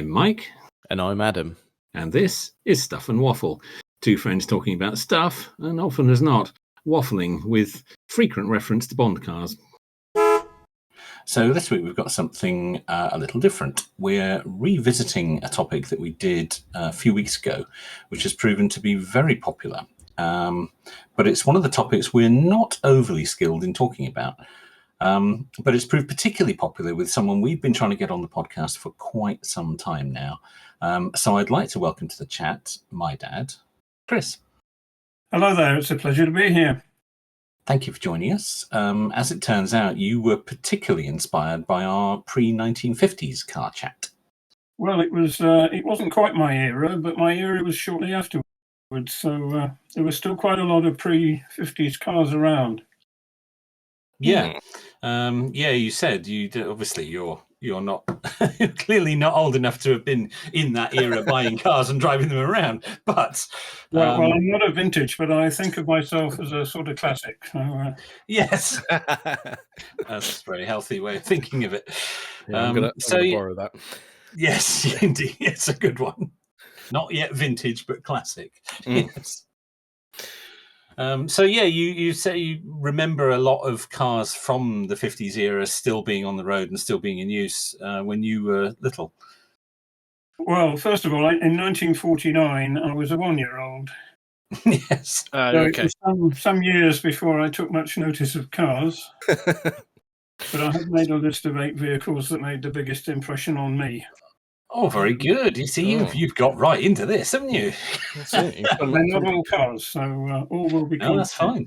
I'm Mike. And I'm Adam. And this is Stuff and Waffle. Two friends talking about stuff, and often as not, waffling with frequent reference to Bond cars. So this week we've got something a little different. We're revisiting a topic that we did a few weeks ago, which has proven to be very popular. But it's one of the topics we're not overly skilled in talking about. But it's proved particularly popular with someone we've been trying to get on the podcast for quite some time now. So I'd like to welcome to the chat my dad, Chris. Hello there, it's a pleasure to be here. Thank you for joining us. As it turns out, you were particularly inspired by our pre-1950s car chat. Well, it wasn't quite my era, but my era was shortly afterwards. So there was still quite a lot of pre-50s cars around. Yeah, you said obviously you're not clearly not old enough to have been in that era buying cars and driving them around. But well, I'm not a vintage, but I think of myself as a sort of classic. So, yes, that's a very healthy way of thinking of it. Yeah, I'm gonna borrow that. Yes, indeed, it's a good one. Not yet vintage, but classic. Yes. So you say you remember a lot of cars from the 50s era still being on the road and still being in use when you were little. Well, first of all, in 1949, I was a 1-year-old. Yes. Okay. It was some years before I took much notice of cars. But I have made a list of 8 vehicles that made the biggest impression on me. Oh, very good. You see, you've got right into this, haven't you? That's it. They're not all cars, so all will be. No, that's fine.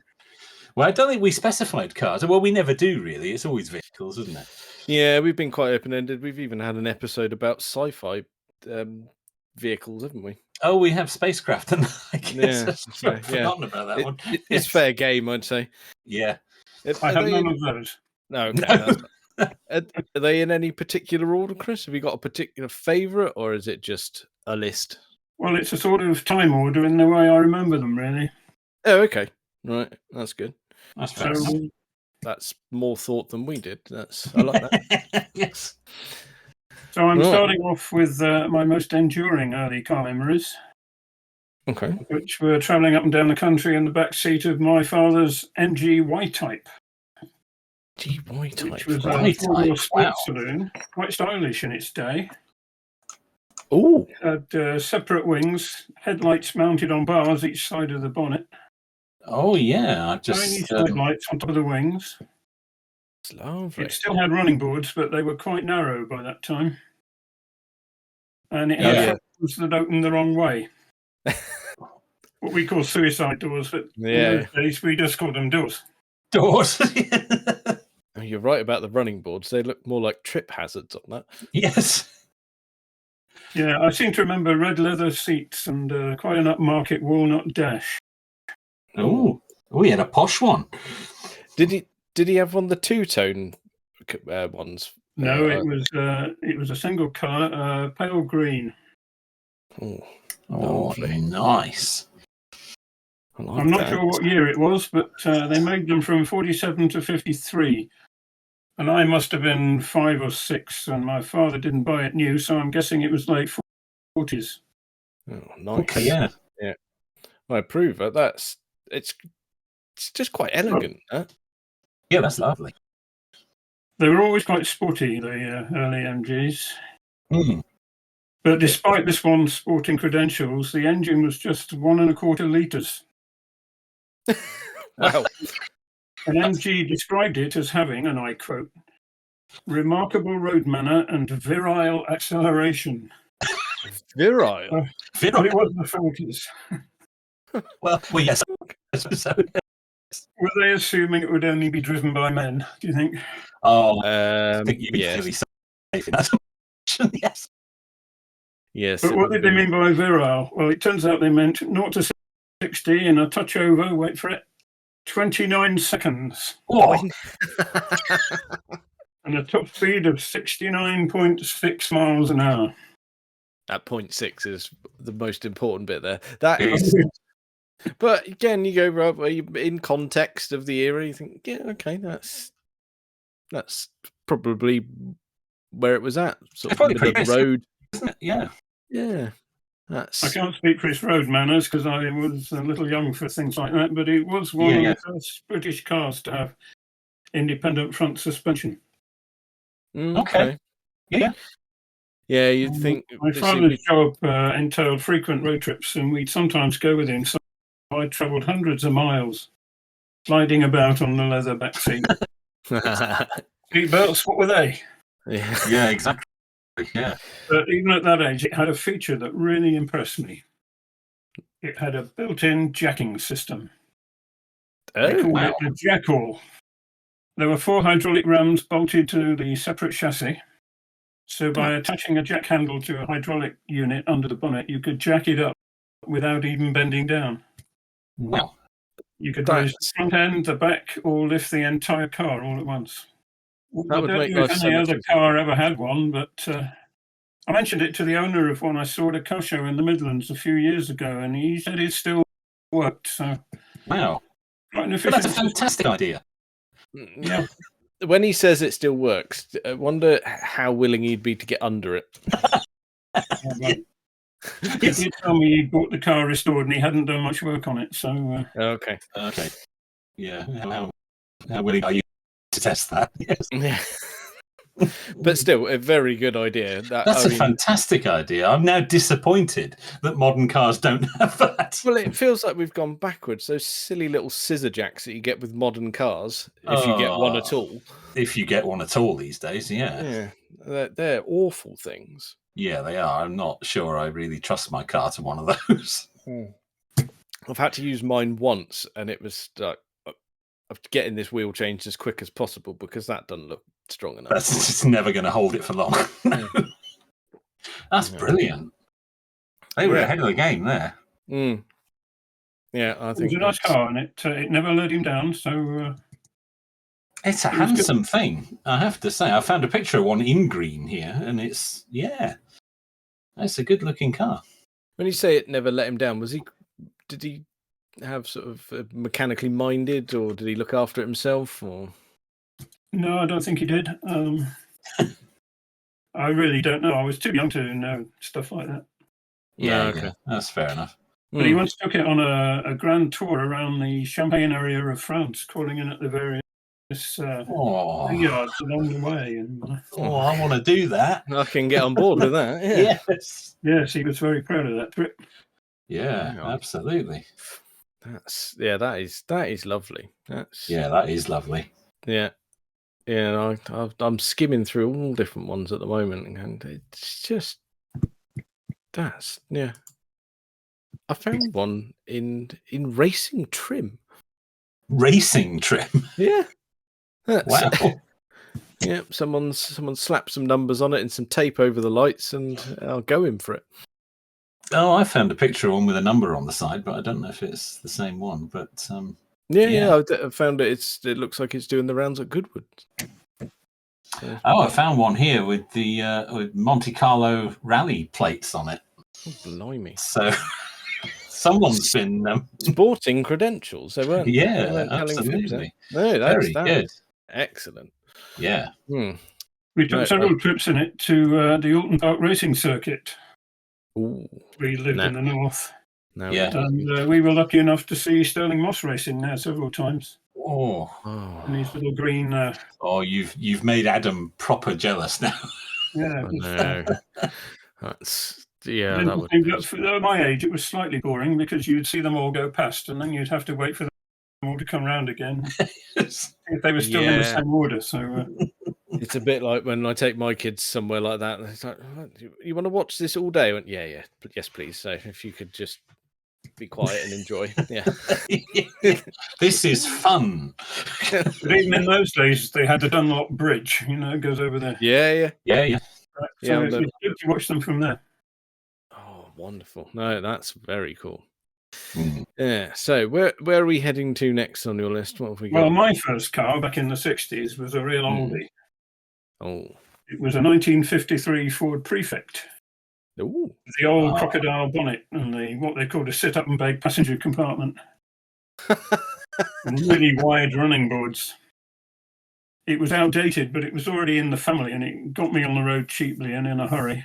Well, I don't think we specified cars. Well, we never do, really. It's always vehicles, isn't it? Yeah, we've been quite open-ended. We've even had an episode about sci-fi vehicles, haven't we? Oh, we have spacecraft, and I guess I've forgotten about that one. It's fair game, I'd say. Yeah. I have none of those. No, okay. Are they in any particular order, Chris? Have you got a particular favourite, or is it just a list? Well, it's a sort of time order in the way I remember them, really. Oh, okay. Right. That's good. That's fair. That's more thought than we did. I like that. Yes. So I'm starting off with my most enduring early car memories. Okay. Which were travelling up and down the country in the back seat of my father's MG Y-Type. Y-Type. Which was a four-wheel sports saloon, quite stylish in its day. Oh. It had separate wings, headlights mounted on bars each side of the bonnet. Oh, yeah. Tiny headlights on top of the wings. It's lovely. It still had running boards, but they were quite narrow by that time. And it had doors that opened the wrong way. What we call suicide doors, but in those days we just called them doors. Doors. You're right about the running boards. They look more like trip hazards on that. Yes. Yeah, I seem to remember red leather seats and quite an upmarket walnut dash. Oh, he had a posh one. Did he have one of the two-tone ones? No, it was a single colour, pale green. Oh, nice. I'm not sure what year it was, but they made them from 47 to 53. And I must have been 5 or 6, and my father didn't buy it new, so I'm guessing it was late 40s. Oh, nice. Okay, yeah. I approve. It's just quite elegant. Huh? Yeah, that's lovely. They were always quite sporty, the early MGs. Mm. But despite this one's sporting credentials, the engine was just 1.25 litres. Wow. An MG described it as having, and I quote, remarkable road manner and virile acceleration. Virile? But it was the 40s. Well, yes. So, were they assuming it would only be driven by men, do you think? Oh, I think you'd be fairly safe in that assumption, yes. Yes. But what did they mean by virile? Well, it turns out they meant 0 to 60 in a touch over, wait for it, 29 seconds. Oh. And a top speed of 69.6 miles an hour. That 0.6 is the most important bit there. That is. But again, you go right in context of the era. You think, yeah, okay, that's probably where it was at, sort of middle of the road. isn't it? Yeah. Yeah. I can't speak for its road manners because I was a little young for things like that, but it was one of the first British cars to have independent front suspension. Okay. Yeah. Yeah, you'd think... My father's job entailed frequent road trips, and we'd sometimes go with him. So I travelled hundreds of miles, sliding about on the leather back seat. Seat belts, what were they? Yeah, exactly. Yeah. But even at that age, it had a feature that really impressed me. It had a built-in jacking system. They called it the jackal. There were 4 hydraulic rams bolted to the separate chassis. So by attaching a jack handle to a hydraulic unit under the bonnet, you could jack it up without even bending down. Wow. You could raise the front end, the back, or lift the entire car all at once. I don't know if any other car ever had one, but I mentioned it to the owner of one I saw at a car show in the Midlands a few years ago, and he said it still worked. So, wow. Quite an efficient. That's a fantastic idea. Yeah. When he says it still works, I wonder how willing he'd be to get under it. He did tell me he bought the car restored and he hadn't done much work on it. So okay. Yeah. How willing are you to test that? Yes. Yeah. But still, a very good idea. That's a fantastic idea. I'm now disappointed that modern cars don't have that. Well, it feels like we've gone backwards. Those silly little scissor jacks that you get with modern cars, if you get one at all. If you get one at all these days, yeah. They're awful things. Yeah, they are. I'm not sure I really trust my car to one of those. I've had to use mine once, and it was of getting this wheel changed as quick as possible because that doesn't look strong enough. That's just never going to hold it for long. That's brilliant. They were ahead of the game there. Yeah, I think it was a nice car, and it never let him down. So it's a handsome thing, I have to say. I found a picture of one in green here, and it's a good-looking car. When you say it never let him down, did he have sort of mechanically minded, or did he look after it himself? Or no, I don't think he did. I really don't know. I was too young to know stuff like that. Yeah, that's fair enough. But he once took it on a grand tour around the Champagne area of France, calling in at the various yards along the way. And, I want to do that. I can get on board with that. Yeah. Yes, he was very proud of that trip. Yeah, absolutely. That is lovely. That is lovely. Yeah. Yeah, I'm skimming through all different ones at the moment, and it's just I found one in racing trim. Racing trim. Yeah. Wow. Yeah, someone slapped some numbers on it and some tape over the lights, and I'll go in for it. Oh, I found a picture of one with a number on the side, but I don't know if it's the same one. But I found it. It looks like it's doing the rounds at Goodwood. So, I found one here with the with Monte Carlo rally plates on it. Oh, blimey! So someone's been sporting credentials. They weren't. Yeah, they weren't absolutely. No, that's very good. Excellent. Yeah. We took several trips in it to the Alton Park racing circuit. Ooh. We lived in the north. And we were lucky enough to see Sterling Moss racing there several times. Oh. And these little green. You've made Adam proper jealous now. Yeah. No. That's that would. For my age, it was slightly boring because you'd see them all go past, and then you'd have to wait for them all to come round again if they were still in the same order. So it's a bit like when I take my kids somewhere like that. It's like, you want to watch this all day? I went, yes, please. So if you could just be quiet and enjoy. Yeah. This is fun. But even in those days, they had the Dunlop Bridge. It goes over there. Yeah. So it's good to watch them from there. Oh, wonderful! No, that's very cool. Yeah. So where are we heading to next on your list? What have we got? Well, my first car back in the 60s was a real oldie. Oh. It was a 1953 Ford Prefect. Ooh. The old crocodile bonnet and what they called a sit-up and bag passenger compartment. And really wide running boards. It was outdated, but it was already in the family, and it got me on the road cheaply and in a hurry.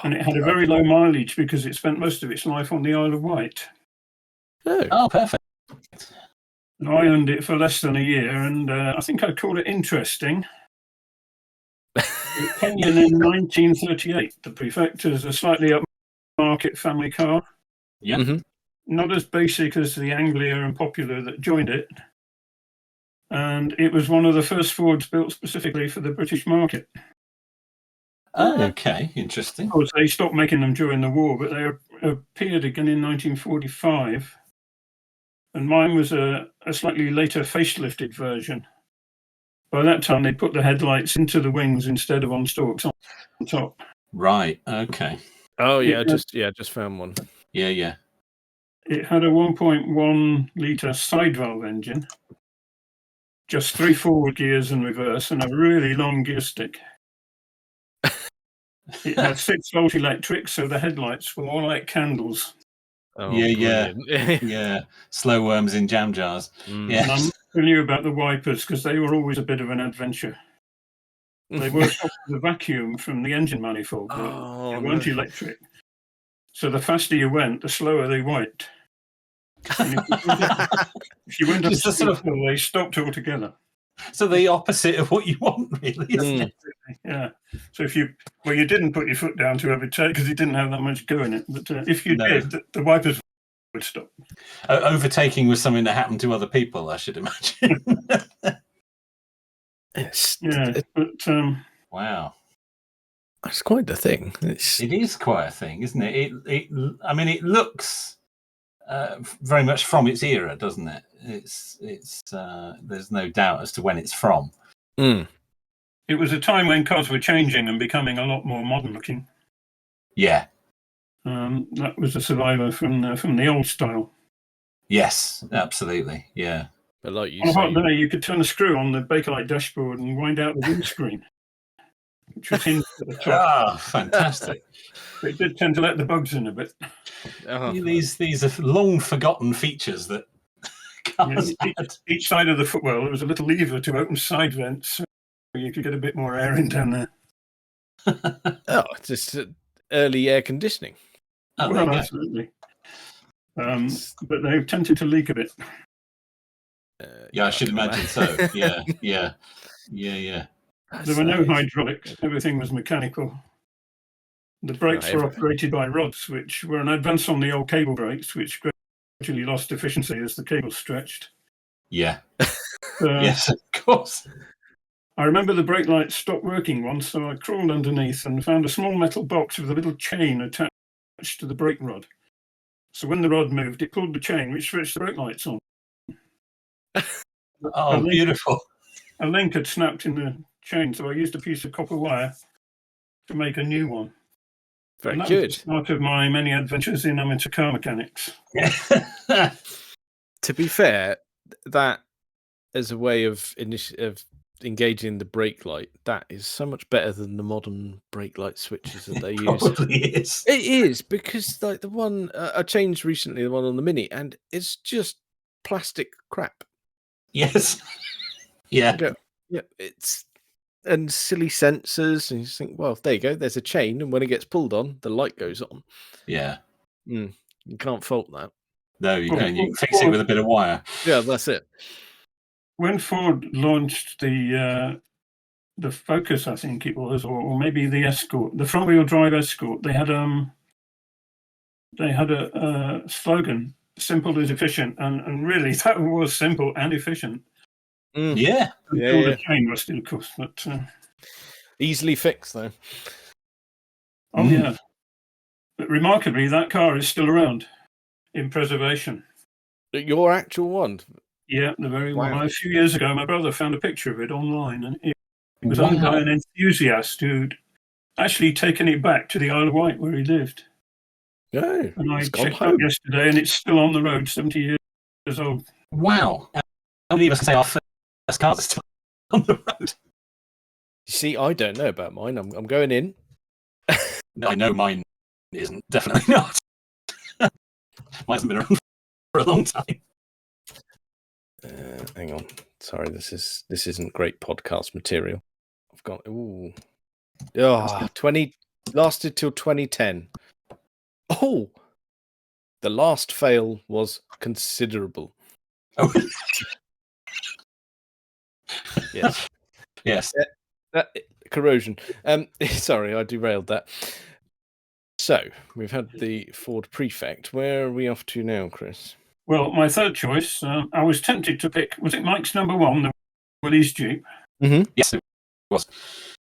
And it had a very low mileage because it spent most of its life on the Isle of Wight. Oh, perfect. And I owned it for less than a year, and I think I called it interesting. It came in 1938, the Prefect, as a slightly upmarket family car. Yeah. Mm-hmm. Not as basic as the Anglia and Popular that joined it. And it was one of the first Fords built specifically for the British market. Okay, interesting. Of course, they stopped making them during the war, but they appeared again in 1945. And mine was a slightly later facelifted version. By that time, they put the headlights into the wings instead of on stalks on top. Right. Okay. Oh yeah, just found one. Yeah. It had a 1.1 litre side valve engine, just 3 forward gears and reverse, and a really long gear stick. It had 6-volt electrics, so the headlights were more like candles. Oh, yeah. Slow worms in jam jars. Yeah. And I'm telling you about the wipers because they were always a bit of an adventure. They worked off the vacuum from the engine manifold. They weren't electric. So the faster you went, the slower they wiped. And if you went up to sort of, they stopped altogether. So the opposite of what you want, really, isn't it? Yeah. So if you didn't put your foot down to overtake because you didn't have that much go in it. But if you did, the wipers would stop. Overtaking was something that happened to other people, I should imagine. But wow, that's quite the thing. It is quite a thing, isn't it? It looks very much from its era, doesn't it? It's there's no doubt as to when it's from. It was a time when cars were changing and becoming a lot more modern looking. Yeah. That was a survivor from the old style. Yes, absolutely. Yeah. But like you on a say, hot day, you could turn a screw on the Bakelite dashboard and wind out the windscreen, which was hinged at the top. Ah, fantastic! It did tend to let the bugs in a bit. These are long forgotten features that cars had. Each side of the footwell, there was a little lever to open side vents, so you could get a bit more air in down there. Just early air conditioning. Well, absolutely. But they've tended to leak a bit. Yeah, I should imagine so. Yeah. There were no hydraulics. Everything was mechanical. The brakes were operated by rods, which were an advance on the old cable brakes, which gradually lost efficiency as the cable stretched. Yeah. Yes, of course. I remember the brake lights stopped working once, so I crawled underneath and found a small metal box with a little chain attached to the brake rod. So when the rod moved, it pulled the chain, which switched the brake lights on. Beautiful. A link had snapped in the chain, so I used a piece of copper wire to make a new one. Very good. Part of my many adventures in amateur car mechanics. To be fair, that as a way of engaging the brake light, that is so much better than the modern brake light switches that they use. Probably is. It is, because like the one I changed recently, the one on the Mini, and it's just plastic crap. Yes. Yeah. It's and silly sensors, and you just think, well, there you go. There's a chain, and when it gets pulled on, the light goes on. Yeah. You can't fault that. No, you can. You can fix it with a bit of wire. Yeah, that's it. When Ford launched the Focus, I think it was, or maybe the Escort, the front-wheel drive Escort, they had a slogan: "Simple is efficient," and really that was simple and efficient. Yeah. The chain rusted, of course, but easily fixed though. Yeah. But remarkably, that car is still around in preservation. Your actual one? Yeah, the very one. A few years ago, my brother found a picture of it online, and it was owned by an enthusiast who'd actually taken it back to the Isle of Wight where he lived. Yeah, and I checked out yesterday, and it's still on the road, 70 years old. Wow! How many of us can say our first car is still on the road? You see, I don't know about mine. I'm going in. No, I know mine isn't. Definitely not. Mine hasn't been around for a long time. Hang on. Sorry, this isn't great podcast material. I've got 20 Lasted till 2010. Oh, the last fail was considerable. Oh. Yes. Yes. Corrosion. Sorry, I derailed that. So, we've had the Ford Prefect. Where are we off to now, Chris? Well, my third choice, I was tempted to pick, was it Mike's number one, the Willys Jeep? Mm-hmm. Yes, it was.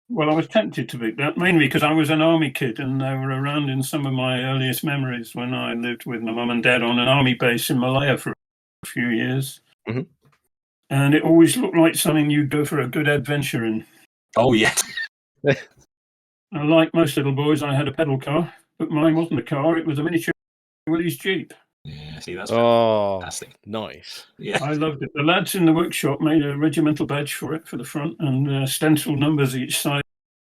Well, I was tempted to pick that, mainly because I was an army kid and they were around in some of my earliest memories when I lived with my mum and dad on an army base in Malaya for a few years. Mm-hmm. And it always looked like something you'd go for a good adventure in. Oh, yes. Like most little boys, I had a pedal car, but mine wasn't a car, it was a miniature Willys Jeep. Yeah, see, that's fantastic. Nice. Yeah. I loved it. The lads in the workshop made a regimental badge for it for the front and stenciled numbers each side,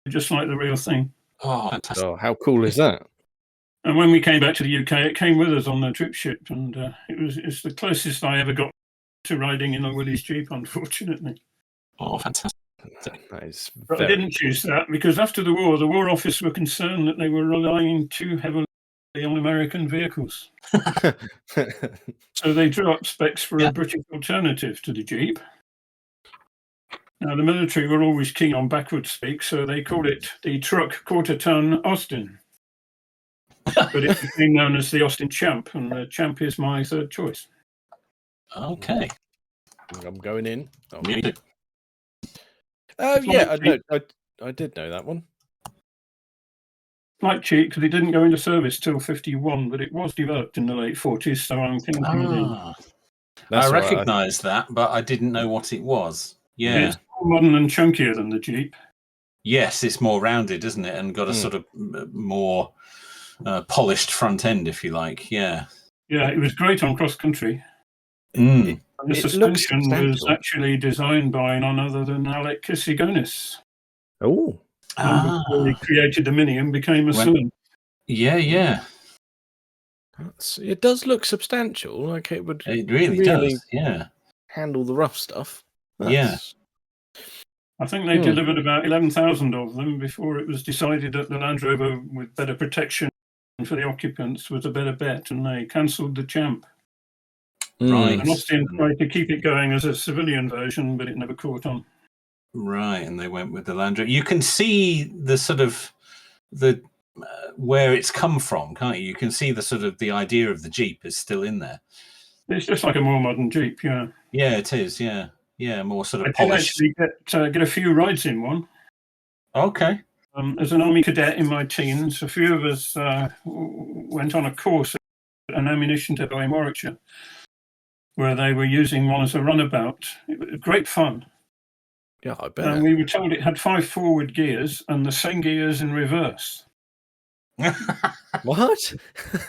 just like the real thing. Oh, fantastic. Oh, how cool is that? And when we came back to the UK, it came with us on the trip ship, and it's the closest I ever got to riding in a Willys Jeep, unfortunately. Oh, fantastic. Nice. But I didn't choose that because after the War Office were concerned that they were relying too heavily on American vehicles. So they drew up specs for a British alternative to the Jeep. Now, the military were always keen on backward speak, so they called it the Truck Quarter-Ton Austin. But it became known as the Austin Champ, and the Champ is my third choice. Okay. I'm going in. Oh, yeah, I did know that one. Slight cheat because it didn't go into service till 51, but it was developed in the late 40s, so I'm thinking I recognised that, but I didn't know what it was. Yeah. It's more modern and chunkier than the Jeep. Yes, it's more rounded, isn't it? And got a sort of more polished front end, if you like. Yeah. Yeah, it was great on cross country. Mm. The suspension was actually designed by none other than Alec Kissigonis. Oh. Before he created the Mini and became a son. Yeah. It does look substantial. Like it would. It really does. Yeah. Handle the rough stuff. Yeah. I think they delivered about 11,000 of them before it was decided that the Land Rover with better protection for the occupants was a better bet, and they cancelled the Champ. Right. And Austin tried to keep it going as a civilian version, but it never caught on. Right, and they went with the Land Rover. You can see the sort of where it's come from, can't you? You can see the sort of the idea of the Jeep is still in there. It's just like a more modern Jeep, yeah. Yeah, it is. Yeah, more sort of polished. I did actually get a few rides in one. Okay. As an Army cadet in my teens, a few of us went on a course at an ammunition depot in Warwickshire, where they were using one as a runabout. It was great fun. Yeah, I bet. And we were told it had 5 forward gears and the same gears in reverse. What?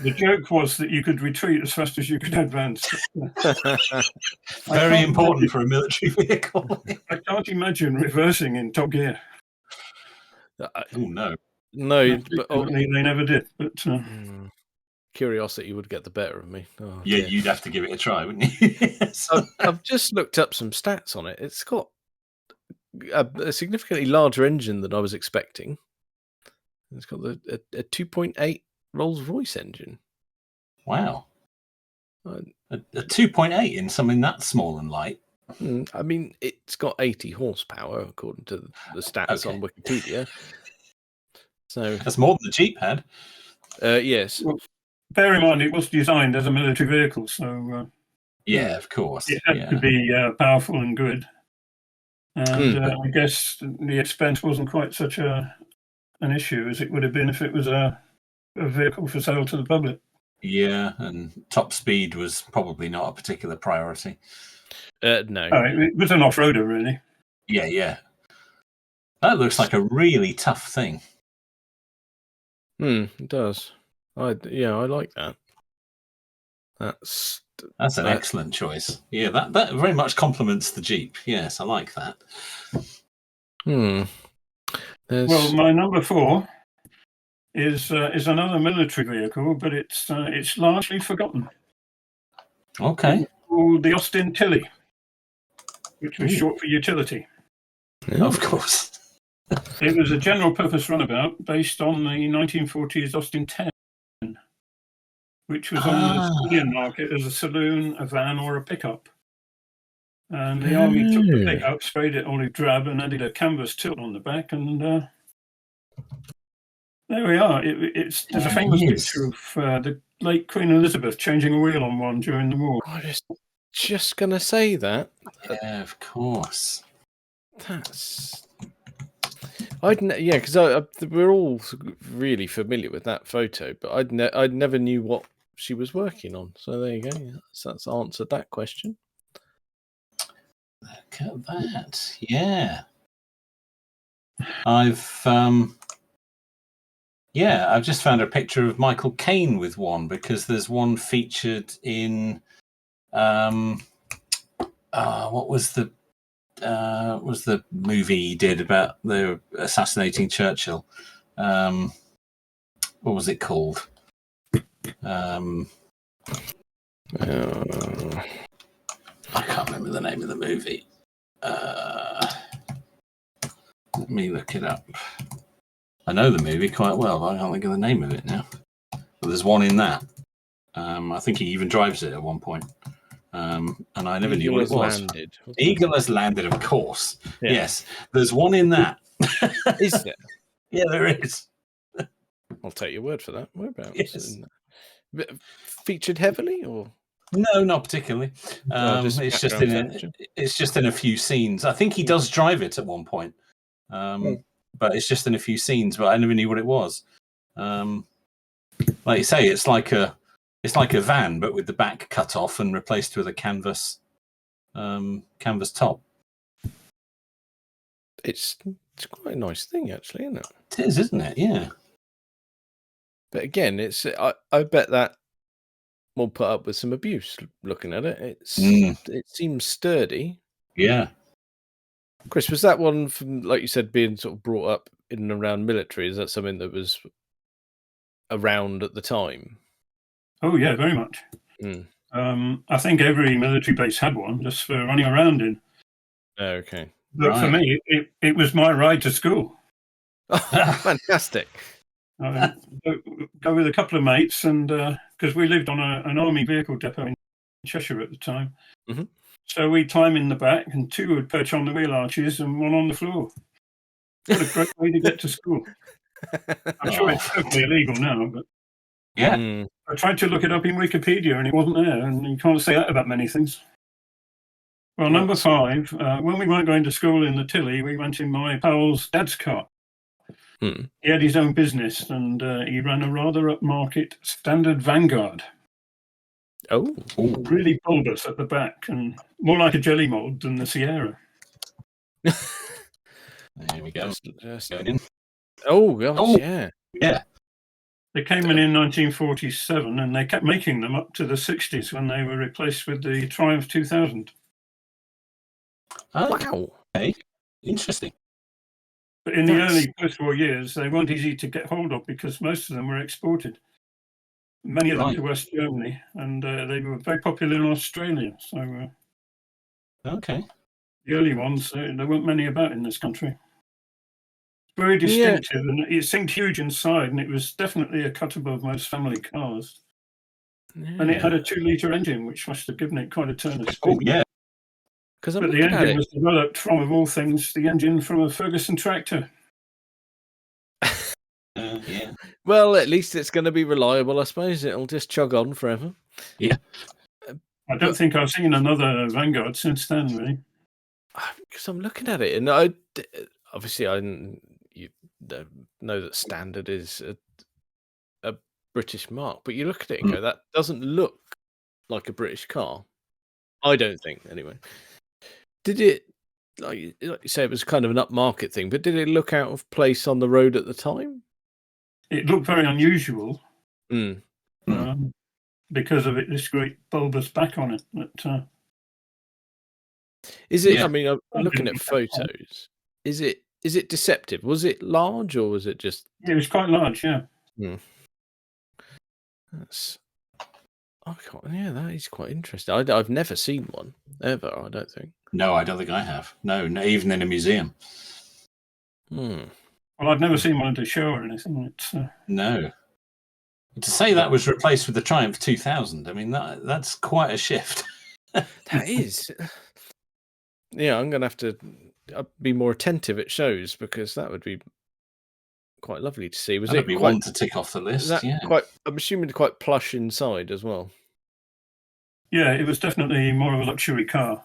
The joke was that you could retreat as fast as you could advance. Very important for a military vehicle. I can't imagine reversing in top gear. Oh, no. No, but they never did. But curiosity would get the better of me. Oh, yeah, dear. You'd have to give it a try, wouldn't you? I've just looked up some stats on it. It's got a significantly larger engine than I was expecting. It's got a 2.8 Rolls-Royce engine. Wow. A 2.8 in something that small and light. I mean, it's got 80 horsepower, according to the stats on Wikipedia. So that's more than the Jeep had. Yes. Well, bear in mind, it was designed as a military vehicle, so... yeah, of course. It had to be powerful and good. And I guess the expense wasn't quite such an issue as it would have been if it was a vehicle for sale to the public. Yeah, and top speed was probably not a particular priority. No. It was an off-roader, really. Yeah. That looks like a really tough thing. It does. I like that. That's an excellent choice. Yeah, that very much complements the Jeep. Yes, I like that. Well, my number 4 is another military vehicle, but it's largely forgotten. Okay. It's called the Austin Tilly, which was short for utility. Yeah. Of course. It was a general purpose runabout based on the 1940s Austin 10, which was on the civilian market as a saloon, a van, or a pickup. And the army took the pickup, sprayed it olive drab, and added a canvas tilt on the back, and there we are. There's a famous picture of the late Queen Elizabeth changing a wheel on one during the war. I was just going to say that. Yeah, of course. That's... because we're all really familiar with that photo, but I never knew what she was working on. So there you go. That's answered that question. Look at that. Yeah. I've just found a picture of Michael Caine with one, because there's one featured in what was the movie he did about the assassinating Churchill? What was it called? I can't remember the name of the movie. Let me look it up. I know the movie quite well, but I can't think of the name of it now. But there's one in that. I think he even drives it at one point. And I never knew what it was. Eagle Has Landed, of course. Yeah. Yes, there's one in that. Is there? Yeah, there is. I'll take your word for that. Whereabouts? Yes. Featured heavily, or no, not particularly. It's just in a few scenes. I think he does drive it at one point, but it's just in a few scenes. But I never knew what it was. Like you say, it's like a van, but with the back cut off and replaced with a canvas top. It's quite a nice thing, actually, isn't it? It is, isn't it? Yeah. But again, I bet that will put up with some abuse. Looking at it, it seems sturdy. Yeah. Chris, was that one from, like you said, being sort of brought up in and around military? Is that something that was around at the time? Oh yeah, very much. I think every military base had one just for running around in. Okay. But for me, it was my ride to school. Fantastic. Go with a couple of mates, and because we lived on an army vehicle depot in Cheshire at the time. Mm-hmm. So we'd climb in the back, and two would perch on the wheel arches and one on the floor. What a great way to get to school. I'm sure it's totally illegal now, but yeah. I tried to look it up in Wikipedia, and it wasn't there, and you can't say that about many things. Well, number 5, when we weren't going to school in the Tilly, we went in my pal's dad's car. He had his own business, and he ran a rather upmarket standard Vanguard. Oh. Really bulbous at the back, and more like a jelly mold than the Sierra. There we go. Going in. Oh, gosh, yeah. Yeah. They came in 1947, and they kept making them up to the 60s when they were replaced with the Triumph 2000. Oh, wow. Okay. Interesting. But in the early post-war years, they weren't easy to get hold of because most of them were exported. Many of them to West Germany, and they were very popular in Australia. So, okay. The early ones, there weren't many about in this country. Very distinctive, and it seemed huge inside, and it was definitely a cut above most family cars. Yeah. And it had a 2-litre engine, which must have given it quite a turn of speed. Oh, yeah. But the engine was developed from, of all things, the engine from a Ferguson tractor. Yeah. Well, at least it's going to be reliable, I suppose. It'll just chug on forever. Yeah. I don't think I've seen another Vanguard since then, really. Because I'm looking at it, and obviously you know that standard is a British mark, but you look at it and go, that doesn't look like a British car. I don't think, anyway. Did it, like you say, it was kind of an upmarket thing, but did it look out of place on the road at the time? It looked very unusual because of this great bulbous back on it. But, is it? Yeah. I mean, I'm looking at photos. Is it deceptive? Was it large, or was it just? Yeah, it was quite large. Yeah. That is quite interesting. I've never seen one ever. I don't think. No, I don't think I have. No, even in a museum. Hmm. Well, I'd never seen one at a show or anything. No. To say that was replaced with the Triumph 2000, I mean, that's quite a shift. That is. Yeah, I'm going to have to be more attentive at shows because that would be quite lovely to see. That'd be one to tick off the list, yeah. I'm assuming quite plush inside as well. Yeah, it was definitely more of a luxury car.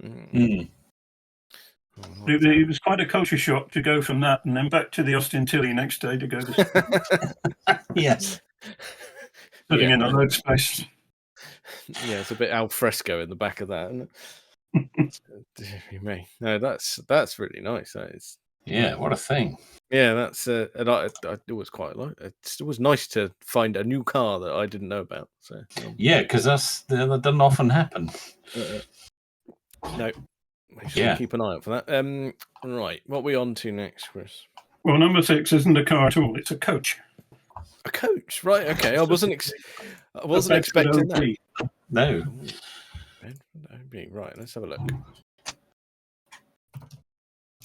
Mm. It was quite a culture shock to go from that and then back to the Austin Tilly next day to go to yes. putting in a load space. Yeah, it's a bit al fresco in the back of that, isn't it? No, that's really nice. That is. Yeah, what a thing. Yeah, that's and I it was quite like it was nice to find a new car that I didn't know about. So yeah, because that doesn't often happen. No, make sure you keep an eye out for that. Right, what are we on to next, Chris? Well, number 6 isn't a car at all; it's a coach. A coach, right? Okay, I wasn't expecting that. No. Right, let's have a look.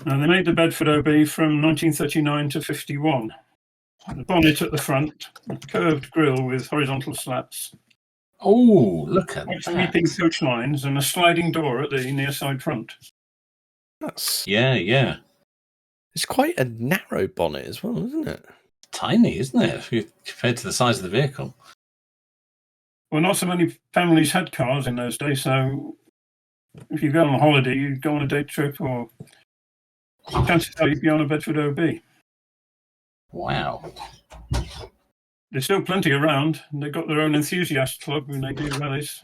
They made the Bedford OB from 1939 to 51. The bonnet at the front, a curved grille with horizontal slats. Oh, look at that. Sweeping coach lines and a sliding door at the near side front. That's yeah. It's quite a narrow bonnet as well, isn't it? Tiny, isn't it, compared to the size of the vehicle? Well, not so many families had cars in those days, so if you go on a holiday, you go on a day trip, or chances are you'd be on a Bedford OB. Wow. There's still plenty around, and they've got their own enthusiast club when they do rallies.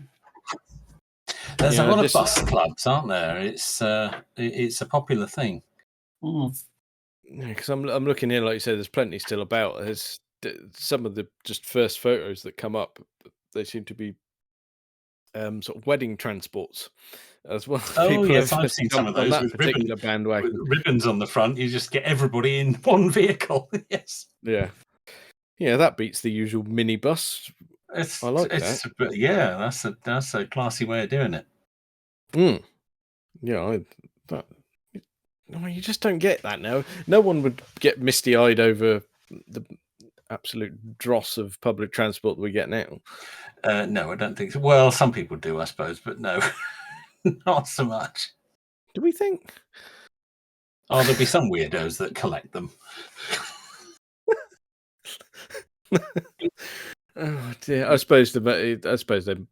There's a lot of bus clubs, aren't there? It's a popular thing. Yeah, because I'm looking here, like you said, there's plenty still about. There's some of the just first photos that come up. They seem to be sort of wedding transports as well. Oh, yes, I've seen some of those that with particular bandwagon. Ribbons on the front. You just get everybody in one vehicle. Yes. Yeah, that beats the usual minibus. I like that. But yeah, that's a classy way of doing it. Yeah, you just don't get that now. No one would get misty-eyed over the absolute dross of public transport that we get now. No, I don't think so. Well, some people do, I suppose, but no, not so much. Do we think? Oh, there'll be some weirdos that collect them. Oh dear! I suppose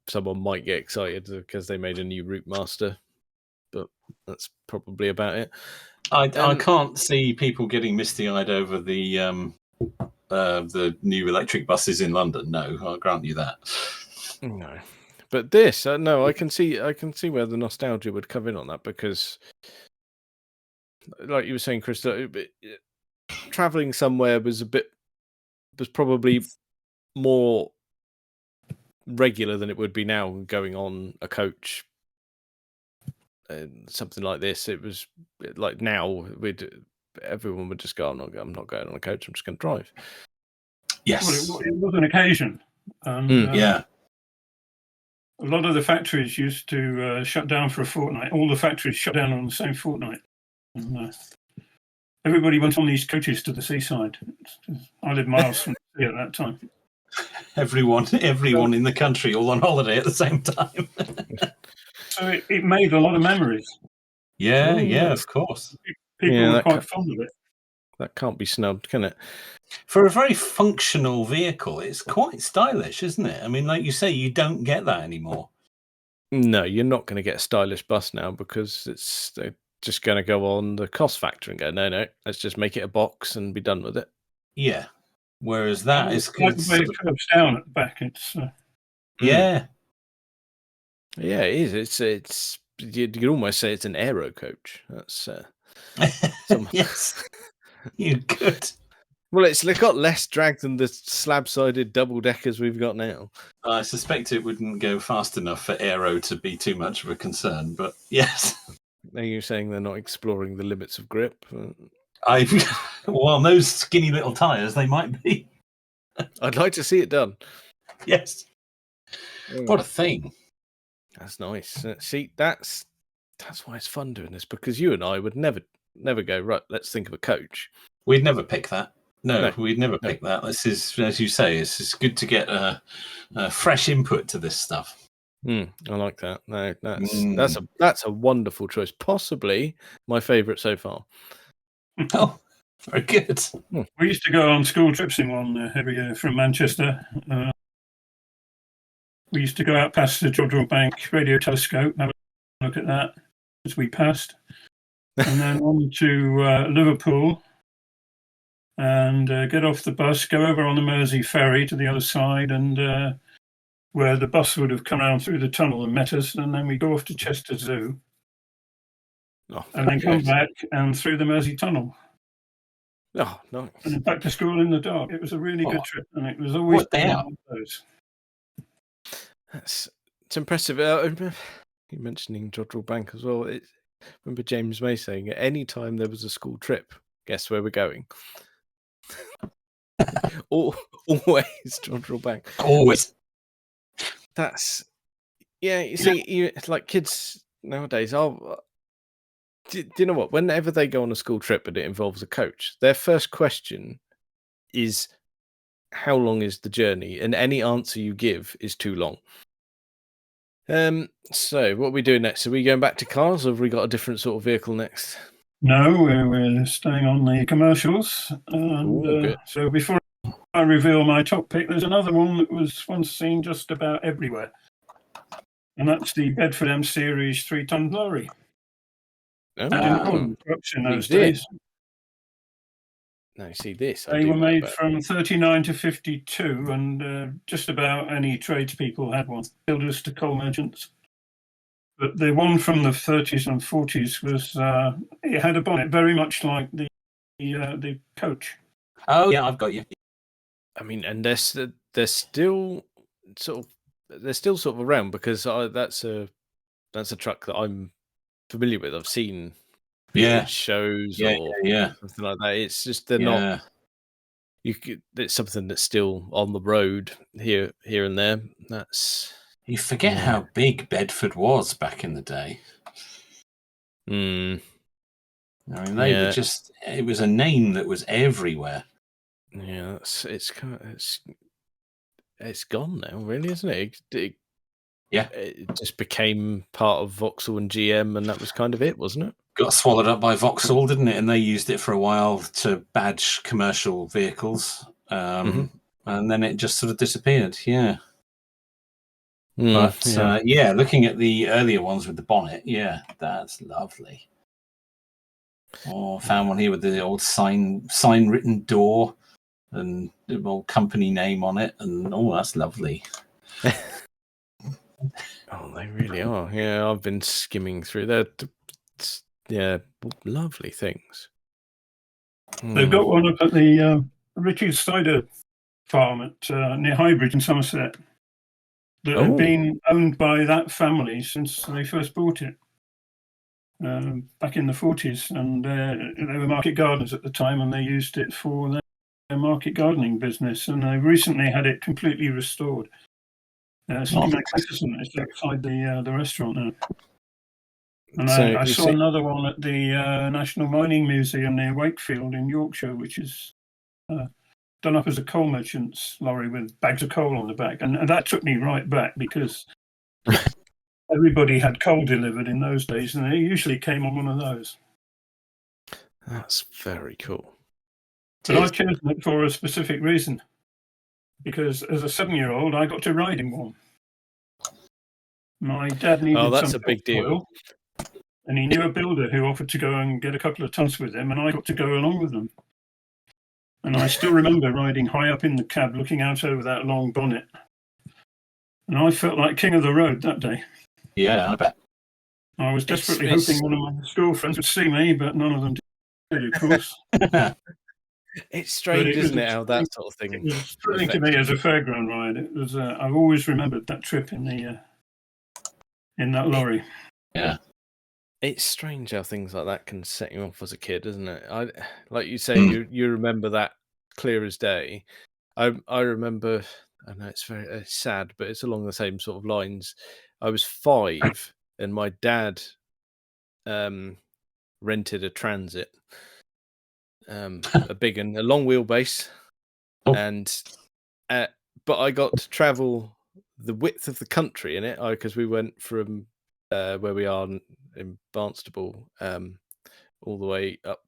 someone might get excited because they made a new Route Master, but that's probably about it. I can't see people getting misty-eyed over the new electric buses in London. No, I'll grant you that. No, but this, no, I can see where the nostalgia would come in on that because, like you were saying, Chris, traveling somewhere was probably more regular than it would be now going on a coach. Something like this, it was like now everyone would just go, I'm not going on a coach, I'm just going to drive. Yes. Well, it was an occasion. Yeah. A lot of the factories used to shut down for a fortnight. All the factories shut down on the same fortnight. And, everybody went on these coaches to the seaside. I lived miles from the sea at that time. Everyone in the country all on holiday at the same time. So it made a lot of memories. Yeah, of course. People were quite fond of it. That can't be snubbed, can it? For a very functional vehicle, it's quite stylish, isn't it? I mean, like you say, you don't get that anymore. No, you're not going to get a stylish bus now because they're just going to go on the cost factor and go, no, let's just make it a box and be done with it. Yeah. Whereas that is like the way it curves down at the back. It's yeah, it is. It's you could almost say it's an aero coach. That's yes, you could. Well, it's got less drag than the slab-sided double deckers we've got now. I suspect it wouldn't go fast enough for aero to be too much of a concern, but yes. Are you saying they're not exploring the limits of grip? Well, those skinny little tyres, they might be. I'd like to see it done. Yes. What a thing. That's nice. See, that's why it's fun doing this, because you and I would never never go, right, let's think of a coach. We'd never pick that. No. We'd never pick that. This is, as you say, it's good to get a fresh input to this stuff. I like that. No, that's a wonderful choice. Possibly my favourite so far. Oh, very good. We used to go on school trips in one every year from Manchester. We used to go out past the Jodrell Bank radio telescope and have a look at that as we passed. And then on to Liverpool and get off the bus, go over on the Mersey ferry to the other side, and where the bus would have come around through the tunnel and met us, and then we go off to Chester Zoo. And then come back and through the Mersey tunnel. Oh, nice. And then back to school in the dark. It was a really good trip, and it was always one of those. It's impressive. You mentioning Jodrell Bank as well. Remember James May saying, at any time there was a school trip, guess where we're going? Always Jodrell Bank. Always. That's, you see, like kids nowadays, do you know what? Whenever they go on a school trip and it involves a coach, their first question is, how long is the journey? And any answer you give is too long. So what are we doing next? Are we going back to cars, or have we got a different sort of vehicle next? No, we're staying on the commercials. And, so before I reveal my top pick, there's another one that was once seen just about everywhere. And that's the Bedford M Series 3-ton lorry. Oh, didn't call them trucks in those days. No, see this. They were made from 39 to 52, and just about any tradespeople had one, builders to coal merchants. But the one from the 30s and 40s was, it had a bonnet very much like the coach. Oh, yeah, I've got you. I mean, and they're still sort of around, because that's a truck that I'm familiar with. I've seen shows or something like that. It's just they're not. It's something that's still on the road here and there. You forget how big Bedford was back in the day. I mean, they were just. It was a name that was everywhere. Yeah, it's gone now, really, isn't it? It just became part of Vauxhall and GM, and that was kind of it, wasn't it? Got swallowed up by Vauxhall, didn't it? And they used it for a while to badge commercial vehicles, and then it just sort of disappeared. Yeah. But looking at the earlier ones with the bonnet, that's lovely. Oh, found one here with the old sign written door and the old company name on it, and that's lovely. Oh, they really are. Yeah, I've been skimming through that. Yeah, lovely things. They've got one up at the Richard Cider farm at near Highbridge in Somerset that had been owned by that family since they first bought it back in the 40s, and they were market gardeners at the time, and they used it for their market gardening business, and they recently had it completely restored. It's magnificent. It's outside the restaurant now. And I saw another one at the National Mining Museum near Wakefield in Yorkshire, which is done up as a coal merchant's lorry with bags of coal on the back. And that took me right back, because everybody had coal delivered in those days, and they usually came on one of those. That's very cool. But I've chosen it for a specific reason, because as a 7-year-old, I got to ride in one. My dad needed that's some a big deal. And he knew a builder who offered to go and get a couple of tons with him, and I got to go along with them. And I still remember riding high up in the cab, looking out over that long bonnet. And I felt like king of the road that day. Yeah, I bet. I was desperately hoping one of my school friends would see me, but none of them did, of course. It's strange, isn't it, how that sort of thing... It was thrilling to me as a fairground ride. It was. I've always remembered that trip in that lorry. Yeah. It's strange how things like that can set you off as a kid, isn't it? Like you say, you remember that clear as day. I remember, I know it's very sad, but it's along the same sort of lines. I was 5, and my dad rented a Transit, a big one, a long wheelbase, but I got to travel the width of the country in it because we went from where we are in Barnstable all the way up,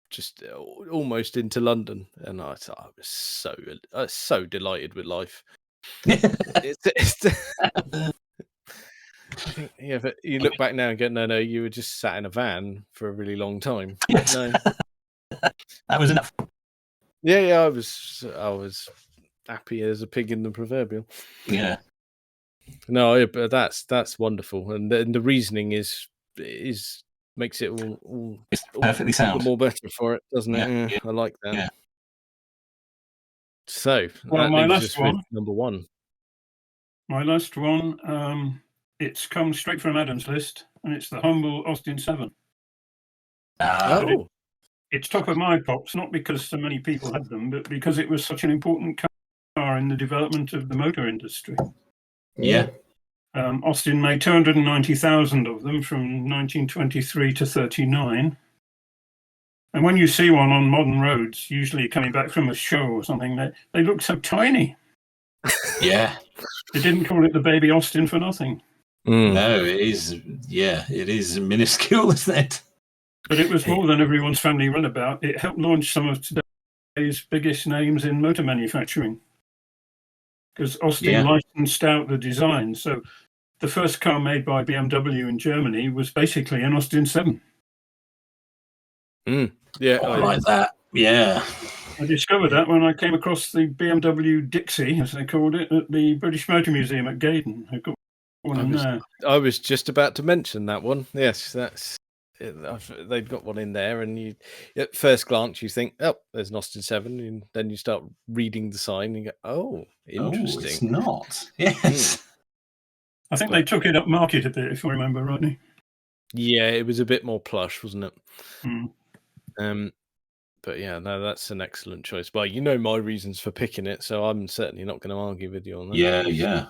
just almost into London, and I was so delighted with life. I think, yeah, but you look back now and go, no, you were just sat in a van for a really long time. Yes. No, that was enough. Yeah, I was happy as a pig in the proverbial. Yeah. No, but that's wonderful, and the reasoning is makes it all perfectly sound. The more better for it, doesn't it? Yeah, I like that. Yeah. So, well, my last one, number one. My last one, it's come straight from Adam's list, and it's the humble Austin 7. It's top of my pops, not because so many people had them, but because it was such an important car in the development of the motor industry. Yeah. Austin made 290,000 of them from 1923 to 39. And when you see one on modern roads, usually coming back from a show or something, they look so tiny. Yeah. They didn't call it the baby Austin for nothing. No, it is. Yeah, it is minuscule, isn't it? But it was more than everyone's family runabout. It helped launch some of today's biggest names in motor manufacturing, because Austin licensed out the design. So the first car made by BMW in Germany was basically an Austin 7. Yeah, like that. Yeah. I discovered that when I came across the BMW Dixie, as they called it, at the British Motor Museum at Gaydon. I've got one in there. I was just about to mention that one. Yes, they've got one in there, and you, at first glance, you think, "Oh, there's an Austin 7," and then you start reading the sign, and you go, "Oh, interesting." It's not. Yes. I think they took it up market a bit, if I remember rightly. Yeah, it was a bit more plush, wasn't it? But yeah, no, that's an excellent choice. Well, you know my reasons for picking it, so I'm certainly not going to argue with you on that. Yeah.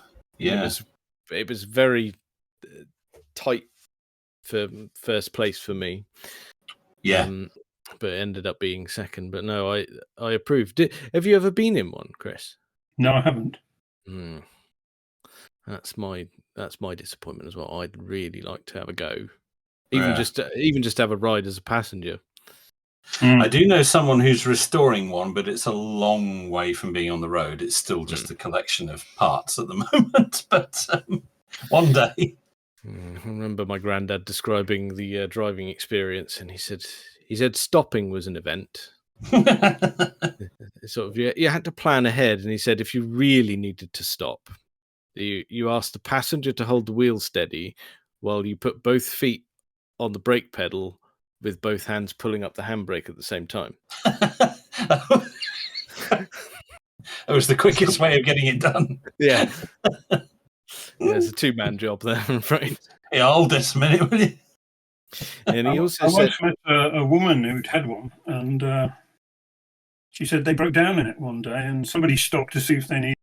It was very tight for first place for me. Yeah. But it ended up being second. But no, I approved. Have you ever been in one, Chris? No, I haven't. That's my disappointment as well. I'd really like to have a go, even just have a ride as a passenger. I do know someone who's restoring one, but it's a long way from being on the road. It's still just a collection of parts at the moment, but one day. I remember my granddad describing the driving experience, and he said stopping was an event. Sort of, you had to plan ahead, and he said if you really needed to stop, you asked the passenger to hold the wheel steady while you put both feet on the brake pedal with both hands pulling up the handbrake at the same time. That was the quickest way of getting it done. Yeah. It's a two-man job there, I'm afraid. Yeah, hold this a minute, will you? And he also I said... once met a woman who'd had one, and she said they broke down in it one day, and somebody stopped to see if they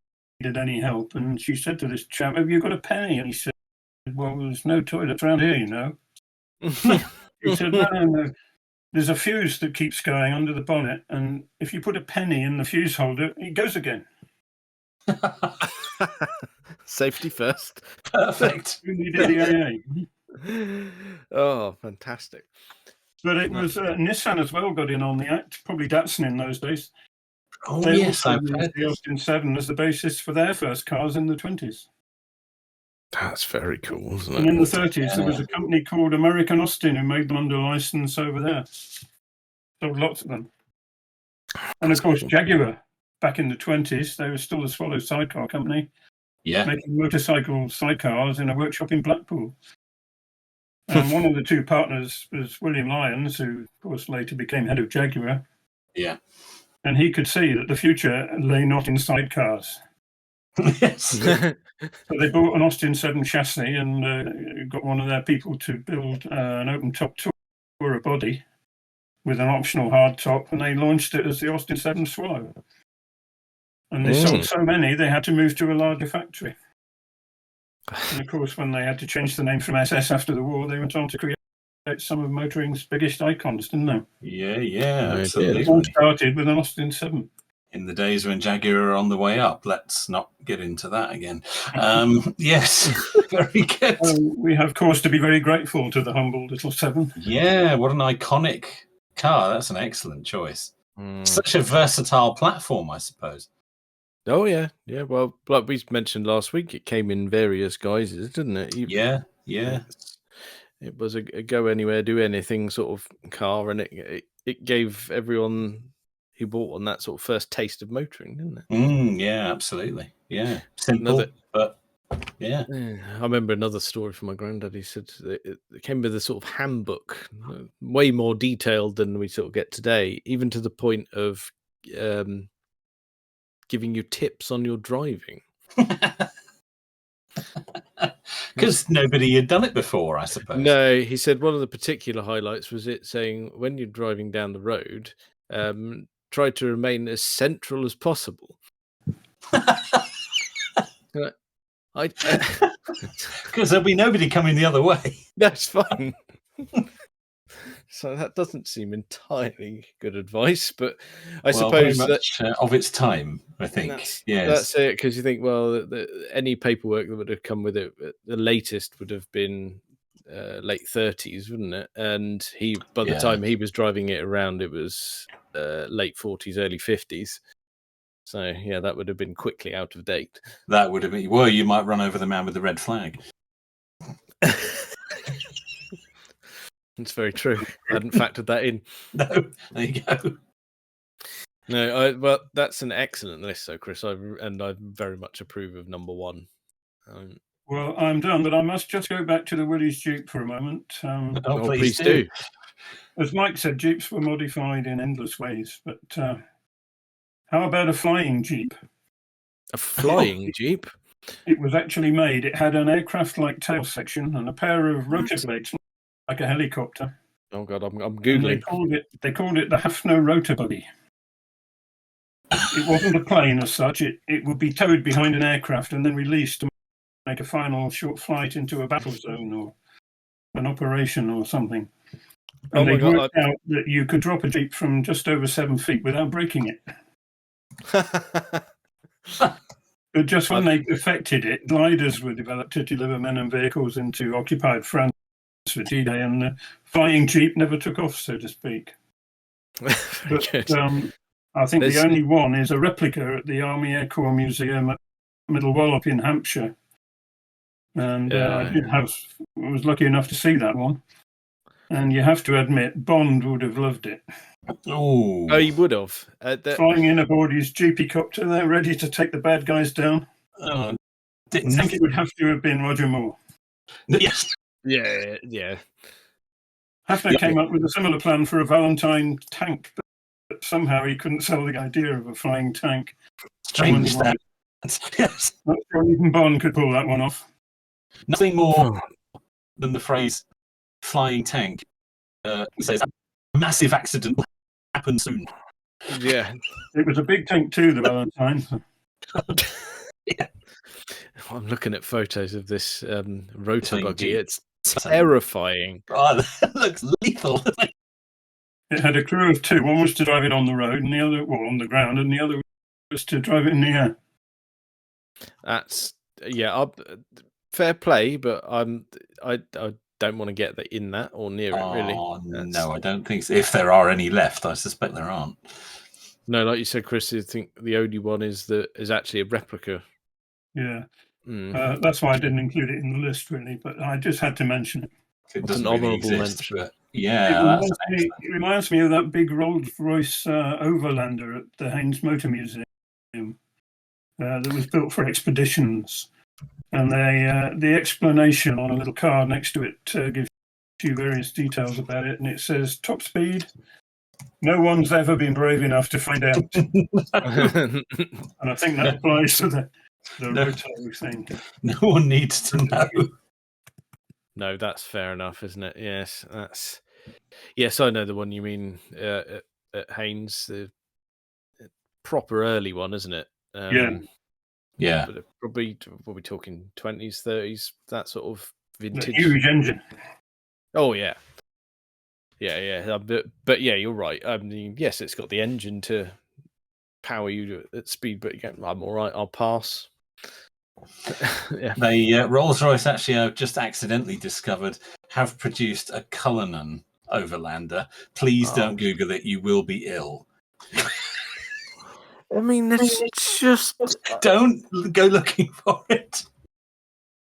needed any help. And she said to this chap, "Have you got a penny?" And he said, "Well, there's no toilets around here, you know." He said, no, there's a fuse that keeps going under the bonnet, and if you put a penny in the fuse holder, it goes again. Safety first. Perfect. We did the AA. Oh, fantastic. But it was Nissan as well got in on the act, probably Datsun in those days. Oh, they yes, I've used heard the Austin 7 as the basis for their first cars in the 20s. That's very cool, isn't it? And in the 30s, there was a company called American Austin who made them under license over there. Sold lots of them. And of course, Jaguar, back in the 20s, they were still a Swallow sidecar company, making motorcycle sidecars in a workshop in Blackpool. And one of the two partners was William Lyons, who, of course, later became head of Jaguar. Yeah. And he could see that the future lay not in sidecars. Yes. So they bought an Austin 7 chassis and got one of their people to build an open-top tourer body with an optional hard top, and they launched it as the Austin 7 Swallow. And they sold so many, they had to move to a larger factory. And of course, when they had to change the name from SS after the war, they went on to create some of motoring's biggest icons, didn't they? Yeah, No, absolutely. It all started with an Austin 7. In the days when Jaguar are on the way up. Let's not get into that again. Yes, very good. We have cause to be very grateful to the humble little 7. Yeah, what an iconic car. That's an excellent choice. Such a versatile platform, I suppose. Oh, yeah. Yeah, well, like we mentioned last week, it came in various guises, didn't it? Yeah. It was a go anywhere, do anything sort of car, and it gave everyone who bought on that sort of first taste of motoring, didn't it? Yeah, absolutely. Yeah, simple, but yeah. I remember another story from my granddad. He said it came with a sort of handbook, way more detailed than we sort of get today, even to the point of giving you tips on your driving. Because nobody had done it before, I suppose. No, he said one of the particular highlights was it saying when you're driving down the road, try to remain as central as possible. Because there'll be nobody coming the other way. That's fine. So that doesn't seem entirely good advice, but I suppose very much, of its time, I think. That's it, because you think, well, any paperwork that would have come with it, the latest would have been late 30s, wouldn't it? And by the time he was driving it around, it was late 40s, early 50s. So, yeah, that would have been quickly out of date. That would have been, well, you might run over the man with the red flag. It's very true. I hadn't factored that in. No, there you go. No, well, that's an excellent list, though, Chris. I very much approve of number 1. Well, I'm done, but I must just go back to the Willys Jeep for a moment. Please do. As Mike said, Jeeps were modified in endless ways, but how about a flying Jeep? A flying Jeep? It was actually made. It had an aircraft-like tail section and a pair of rotor blades like a helicopter. Oh God, I'm googling. They called it the Hafner rotor buggy. It wasn't a plane as such. It would be towed behind an aircraft and then released to make a final short flight into a battle zone or an operation or something. And they worked out that you could drop a Jeep from just over 7 feet without breaking it. But just when they perfected it, gliders were developed to deliver men and vehicles into occupied France for D-Day, and the flying Jeep never took off, so to speak. But I think the only one is a replica at the Army Air Corps Museum at Middle Wallop in Hampshire. And I was lucky enough to see that one. And you have to admit, Bond would have loved it. Oh, he would have. Flying in aboard his Jeepy-copter, they're ready to take the bad guys down. I think it would have to have been Roger Moore. Yes. Yeah. Hafner came up with a similar plan for a Valentine tank, but somehow he couldn't sell the idea of a flying tank. Strange that. Yes. Not sure even Bond could pull that one off. Nothing more than the phrase flying tank says a massive accident will happen soon. Yeah. It was a big tank too, the Valentine. Yeah. I'm looking at photos of this rotor buggy. It's terrifying. Oh, that looks lethal. It had a crew of 2. One was to drive it on the road, and the other, on the ground, and the other was to drive it in the air. That's fair play, but I don't want to get in that or near it. Really. No, I don't think so. If there are any left, I suspect there aren't. No, like you said, Chris, I think the only one is actually a replica. Yeah, that's why I didn't include it in the list, really. But I just had to mention it. It's an honourable mention. But it reminds me of that big Rolls-Royce Overlander at the Haynes Motor Museum that was built for expeditions. And the explanation on a little card next to it gives you various details about it. And it says, top speed, no one's ever been brave enough to find out. And I think that applies to the rotor thing. No one needs to know. No, that's fair enough, isn't it? Yes, I know the one you mean at Haynes, the proper early one, isn't it? Yeah. But probably we'll be talking 20s, 30s, that sort of vintage. The huge engine. Oh yeah. Yeah. But yeah, you're right. I mean, yes, it's got the engine to power you at speed, but I'm all right. I'll pass. Yeah. Rolls-Royce actually, I've just accidentally discovered, have produced a Cullinan Overlander. Please don't Google it. You will be ill. I mean, that's just... Don't go looking for it.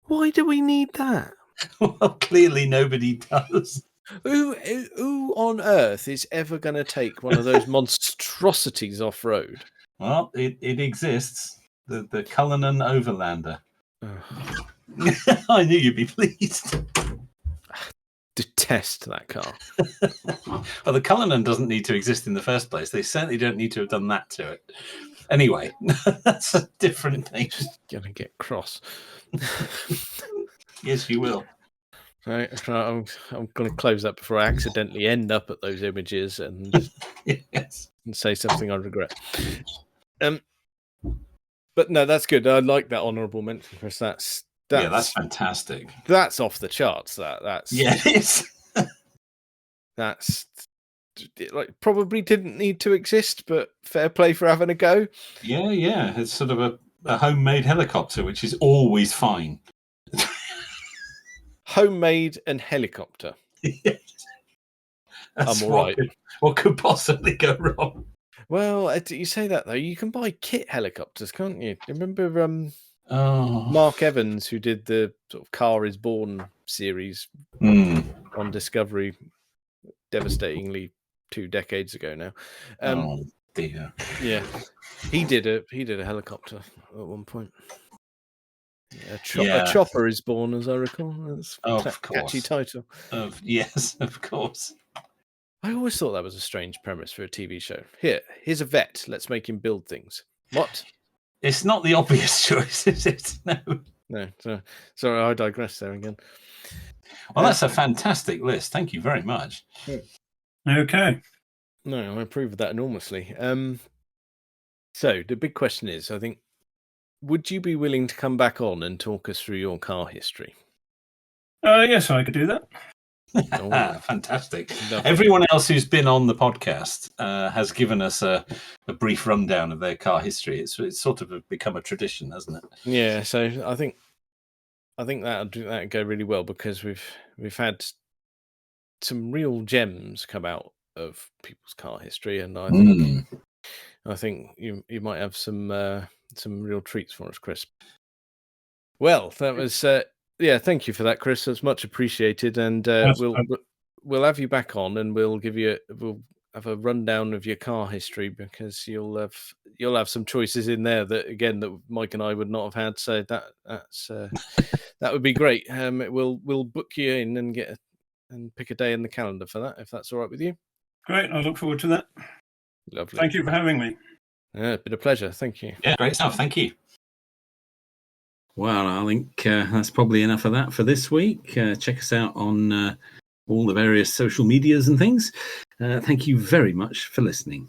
Why do we need that? Well, clearly nobody does. Who on earth is ever going to take one of those monstrosities off-road? Well, it exists. The Cullinan Overlander. I knew you'd be pleased. Detest that car. Well, the Cullinan doesn't need to exist in the first place. They certainly don't need to have done that to it. Anyway, that's a different thing. Gonna get cross. Yes, you will. Right, I'm going to close that before I accidentally end up at those images and Yes. and say something I regret. But no, that's good. I like that honourable mention, Chris. That's fantastic. That's off the charts. That's yes. That's like probably didn't need to exist, but fair play for having a go. Yeah. It's sort of a homemade helicopter, which is always fine. Homemade and helicopter. Yes. I'm all right. What could possibly go wrong? Well, you say that though. You can buy kit helicopters, can't you? Remember Mark Evans, who did the sort of Car is Born series on Discovery, devastatingly 2 decades ago now. Oh dear. Yeah, he did a helicopter at one point. A chopper is born, as I recall. That's a catchy title. Yes, of course. I always thought that was a strange premise for a TV show. Here's a vet. Let's make him build things. What? It's not the obvious choice, is it? No. Sorry, I digress there again. Well, that's a fantastic list. Thank you very much. Okay. No, I approve of that enormously. So the big question is, I think, would you be willing to come back on and talk us through your car history? Yes, I could do that. Fantastic. Everyone else who's been on the podcast has given us a brief rundown of their car history. It's sort of become a tradition, hasn't it? Yeah, so I think that'd go really well, because we've had some real gems come out of people's car history, and I think you might have some real treats for us, Chris. Well, that was thank you for that, Chris. That's much appreciated, and we'll have you back on, and we'll have a rundown of your car history, because you'll have some choices in there that Mike and I would not have had. So that would be great. We'll book you in and pick a day in the calendar for that, if that's all right with you. Great, I look forward to that. Lovely. Thank you for having me. Yeah, it's been a pleasure. Thank you. Yeah, great stuff. Thank you. Well, I think that's probably enough of that for this week. Check us out on all the various social medias and things. Thank you very much for listening.